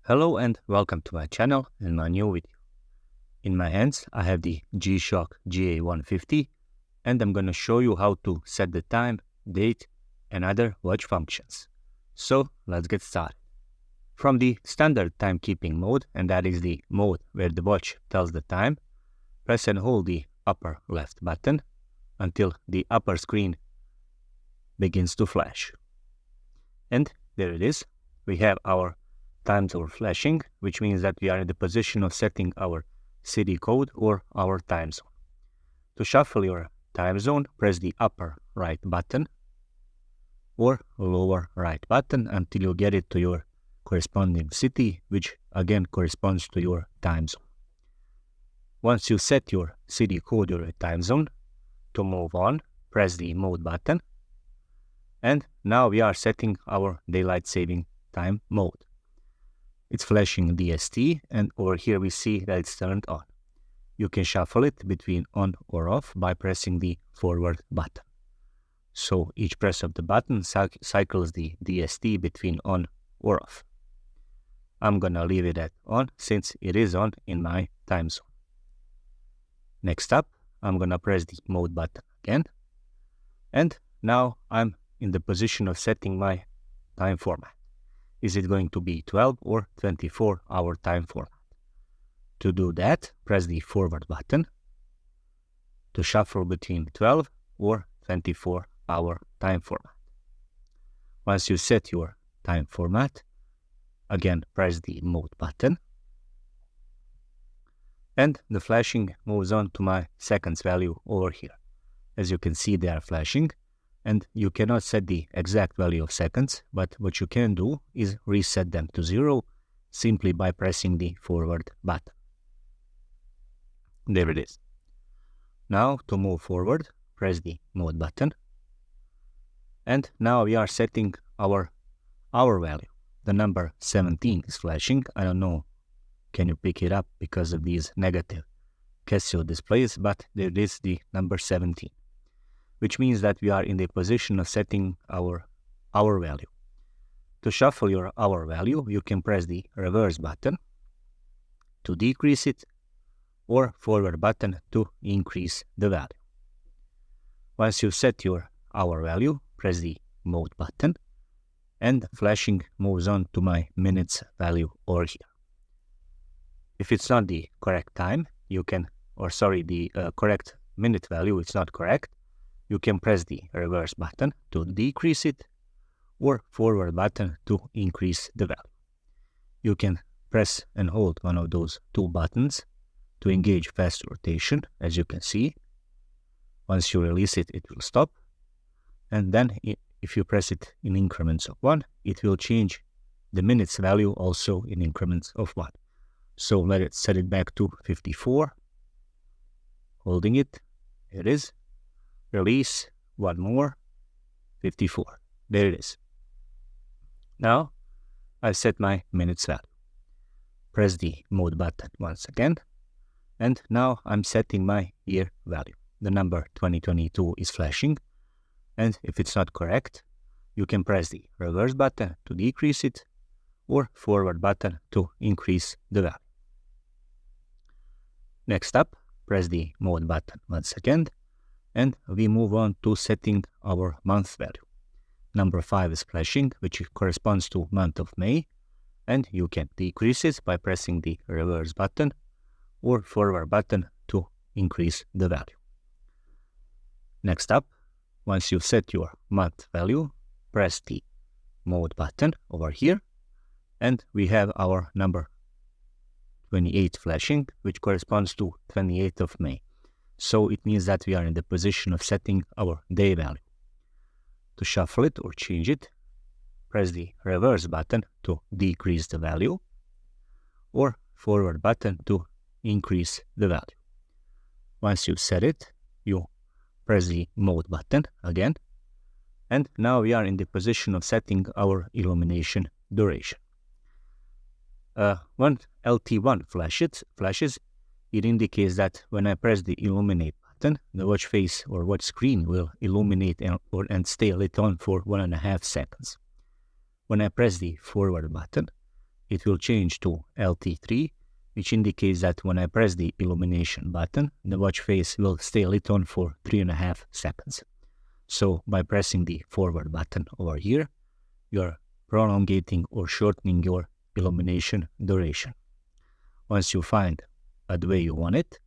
Hello and welcome to my channel and my new video. In my hands I have the Gshock GA-150 and I'm gonna show you how to set the time, date and other watch functions. So let's get started. From the standard timekeeping mode, and that is the mode where the watch tells the time, press and hold the upper left button until the upper screen begins to flash. And there it is. We have our time zone flashing, which means that we are in the position of setting our city code or our time zone. To shuffle your time zone, press the upper right button or lower right button until you get it to your corresponding city, which again corresponds to your time zone. Once you set your city code or time zone, to move on, press the mode button. And now we are setting our daylight saving time mode. It's flashing DST, and over here we see that it's turned on. You can shuffle it between on or off by pressing the forward button. So each press of the button cycles the DST between on or off. I'm gonna leave it at on since it is on in my time zone. Next up, I'm gonna press the mode button again. And now I'm in the position of setting my time format. Is it going to be 12 or 24-hour time format? To do that, press the forward button to shuffle between 12 or 24-hour time format. Once you set your time format, again press the mode button. And the flashing moves on to my seconds value over here. As you can see, they are flashing. And you cannot set the exact value of seconds, but what you can do is reset them to 0 simply by pressing the forward button. There it is. Now to move forward, press the mode button. And now we are setting our hour value. The number 17 is flashing. I don't know, can you pick it up because of these negative Casio displays, but there is the number 17. Which means that we are in the position of setting our hour value. To shuffle your hour value, you can press the reverse button to decrease it or forward button to increase the value. Once you set your hour value, press the mode button and flashing moves on to my minutes value over here. If it's not the correct time, the correct minute value, it's not correct, you can press the reverse button to decrease it or forward button to increase the value. You can press and hold one of those two buttons to engage fast rotation, as you can see. Once you release it, it will stop. And then if you press it in increments of 1, it will change the minutes value also in increments of 1. So let it set it back to 54. Holding it, here it is. Release, one more, 54. There it is. Now, I've set my minutes value. Press the mode button once again. And now I'm setting my year value. The number 2022 is flashing. And if it's not correct, you can press the reverse button to decrease it or forward button to increase the value. Next up, press the mode button once again. And we move on to setting our month value. Number 5 is flashing, which corresponds to month of May, and you can decrease it by pressing the reverse button or forward button to increase the value. Next up, once you've set your month value, press the mode button over here, and we have our number 28 flashing, which corresponds to 28th of May. So it means that we are in the position of setting our day value. To shuffle it or change it, press the reverse button to decrease the value or forward button to increase the value. Once you set it, you press the mode button again. And now we are in the position of setting our illumination duration. When LT1 flashes, it indicates that when I press the illuminate button, the watch face or watch screen will illuminate and stay lit on for 1.5 seconds. When I press the forward button, it will change to LT3, which indicates that when I press the illumination button, the watch face will stay lit on for 3.5 seconds. So by pressing the forward button over here, you're prolongating or shortening your illumination duration. Once you find the way you want it,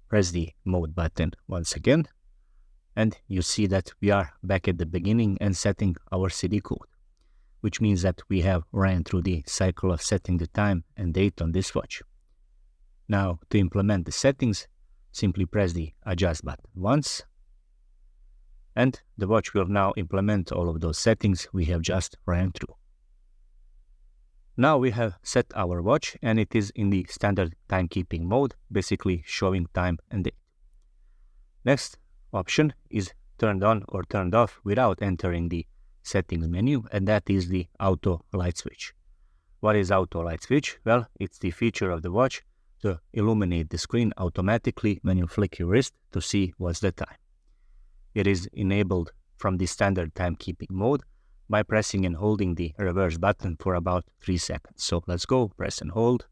press the mode button once again, and you see that we are back at the beginning and setting our CD code, which means that we have ran through the cycle of setting the time and date on this watch. Now, to implement the settings, simply press the adjust button once, and the watch will now implement all of those settings we have just ran through. Now we have set our watch and it is in the standard timekeeping mode, basically showing time and date. Next option is turned on or turned off without entering the settings menu, and that is the auto light switch. What is auto light switch? Well, it's the feature of the watch to illuminate the screen automatically when you flick your wrist to see what's the time. It is enabled from the standard timekeeping mode by pressing and holding the reverse button for about 3 seconds. So let's go, press and hold.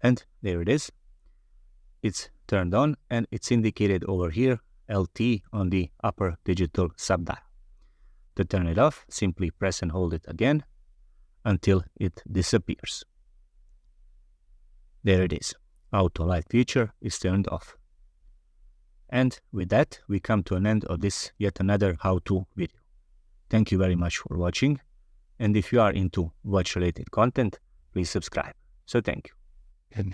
And there it is. It's turned on and it's indicated over here, LT, on the upper digital subdial. To turn it off, simply press and hold it again until it disappears. There it is. Auto light feature is turned off. And with that, we come to an end of this yet another how-to video. Thank you very much for watching. And if you are into watch-related content, please subscribe. So thank you.